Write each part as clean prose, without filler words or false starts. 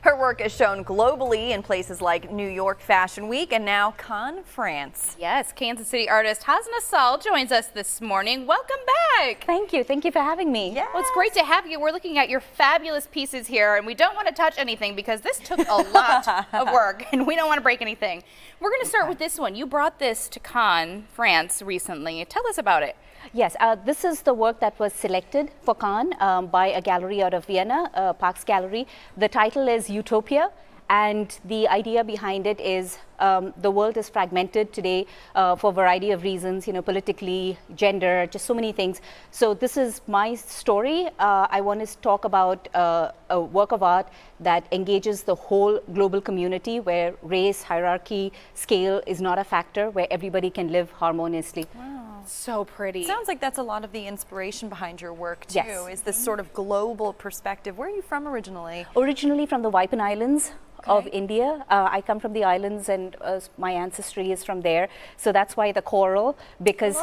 Her work is shown globally in places like New York Fashion Week and now Cannes, France. Yes, Kansas City artist Hasna Sall joins us this morning. Welcome back. Thank you for having me. Yes. Well, it's great to have you. We're looking at your fabulous pieces here, and we don't want to touch anything because this took a lot of work, and we don't want to break anything. We're going to start with this one. You brought this to Cannes, France recently. Tell us about it. Yes, this is the work that was selected for Cannes by a gallery out of Vienna, Parks Gallery. The title is Utopia, and the idea behind it is the world is fragmented today for a variety of reasons, politically, gender, just so many things. So this is my story. I want to talk about a work of art that engages the whole global community, where race, hierarchy, scale is not a factor, where everybody can live harmoniously. Wow. So pretty. Sounds like that's a lot of the inspiration behind your work too. Yes. Is this sort of global perspective. Where are you from originally? Originally from the Vipin Islands of India. I come from the islands, and my ancestry is from there. So that's why the coral, because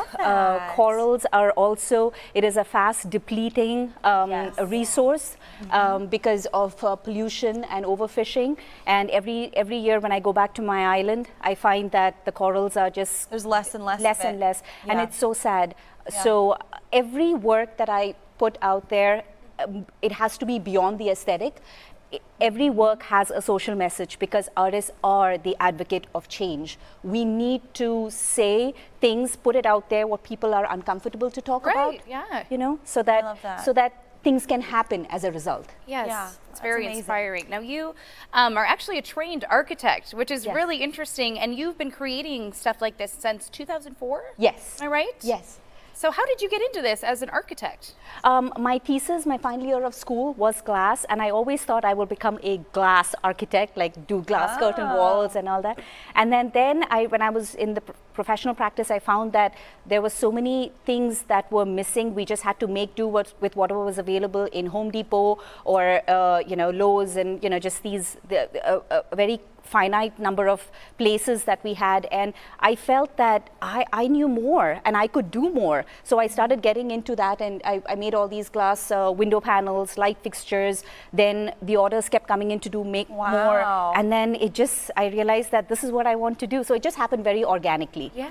corals are also, it is a fast depleting resource because of pollution and overfishing. And every year when I go back to my island, I find that the corals are just there's less and less and less. Yeah. And it's so sad. Yeah. So every work that I put out there, it has to be beyond the aesthetic. Every work has a social message, because artists are the advocate of change. We need to say things, put it out there what people are uncomfortable to talk about. Yeah. So that things can happen as a result. Yes, yeah, it's very inspiring. Now you are actually a trained architect, which is really interesting, and you've been creating stuff like this since 2004? Yes. Am I right? Yes. So how did you get into this as an architect? My thesis, my final year of school, was glass, and I always thought I would become a glass architect, like do glass curtain walls and all that. And then when I was in the professional practice, I found that there were so many things that were missing. We just had to make do with whatever was available in Home Depot or Lowe's, and just these a very finite number of places that we had, and I felt that I knew more and I could do more. So I started getting into that, and I made all these glass window panels, light fixtures. Then the orders kept coming in to make more, and then I realized that this is what I want to do. So it just happened very organically. Yeah,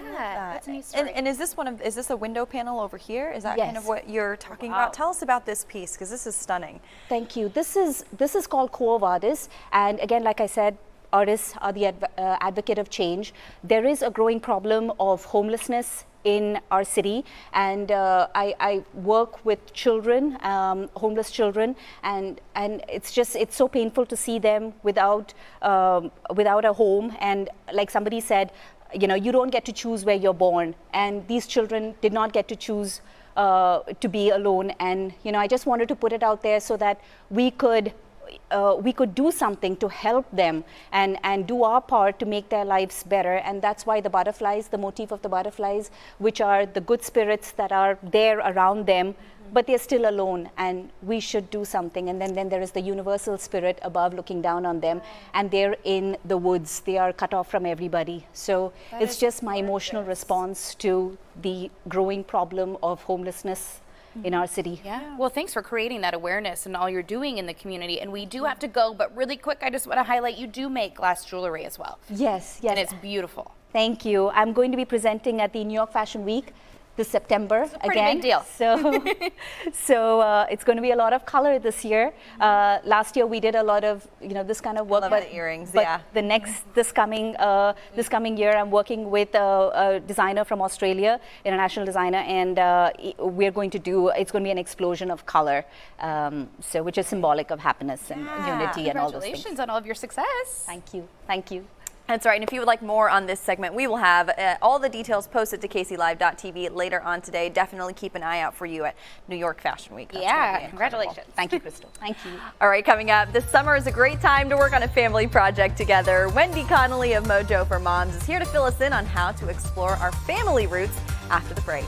that's a neat story. And is this a window panel over here? Is that kind of what you're talking about? Tell us about this piece, because this is stunning. Thank you. This is called Quo Vadis, and again, like I said, artists are the advocate of change. There is a growing problem of homelessness in our city, and I work with children, homeless children, and it's so painful to see them without a home. And like somebody said, you don't get to choose where you're born, and these children did not get to choose to be alone. And I just wanted to put it out there so that we could do something to help them and do our part to make their lives better. And that's why the butterflies, the motif of the butterflies, which are the good spirits that are there around them, but they're still alone, and we should do something. And then there is the universal spirit above looking down on them, and they're in the woods. They are cut off from everybody. So it's just my emotional response to the growing problem of homelessness in our city. Yeah. Well, thanks for creating that awareness and all you're doing in the community. And we do have to go, but really quick, I just want to highlight you do make glass jewelry as well. Yes, yes. And it's beautiful. Thank you. I'm going to be presenting at the New York Fashion Week this September. It's a pretty big deal. So it's going to be a lot of color this year. Last year we did a lot of this kind of work. I love the earrings. But this coming year, I'm working with a designer from Australia, international designer, and we're going to do. It's going to be an explosion of color, which is symbolic of happiness and unity and all those things. Congratulations on all of your success. Thank you. Thank you. That's right. And if you would like more on this segment, we will have all the details posted to kclive.tv later on today. Definitely keep an eye out for you at New York Fashion Week. That's congratulations. Thank you, Crystal. Thank you. All right, coming up, this summer is a great time to work on a family project together. Wendy Connolly of Mojo for Moms is here to fill us in on how to explore our family roots after the break.